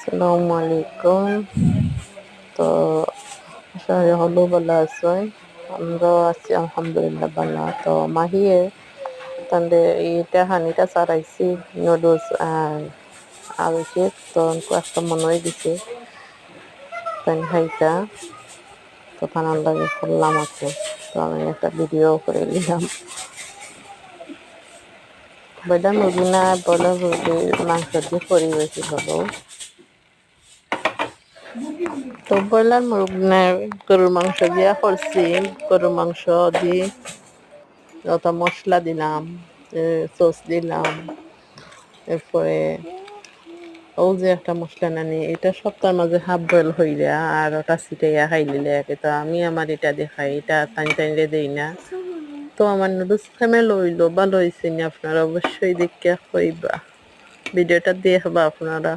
আসসালামু আলাইকুম। তো আশা করি হলো ভালো আছেন। আমরাও আছি আলহামদুলিল্লাহ ভালো। তো মাহিয়ে তানরে এইটা হানিটা চারাইছি নুডলস আর আলু চিপস তো একটা মনে হয়ে গেছে তাই হাইটা তো খানার লাগে করলাম আছে। তো আমি একটা ভিডিও করে নিলাম। ব্রয়লার মুরগি না ব্রয়লার মুরগির মাংস দিয়ে করি বেশি ভালো। তো ব্রয়লার মুরগি না গরুর মাংস দিয়া করছি। গরুর মাংস দিয়ে যত মশলা দিলাম, সস দিলাম, এরপরে ও যে একটা মশলা নানি এটা সপ্তাহের মাঝে হাফ বয়েল হইলে আর ওটা ছিটাইয়া খাই নিলে একে তো আমি আমার এটা দেখাই এটা টাইম টাইমে দেই না। তো আমার নুডলস ফেমে লইলো ভালো হয়েছে নি আপনারা অবশ্যই দেখিয়া কইবা ভিডিওটা দেখবা আপনারা।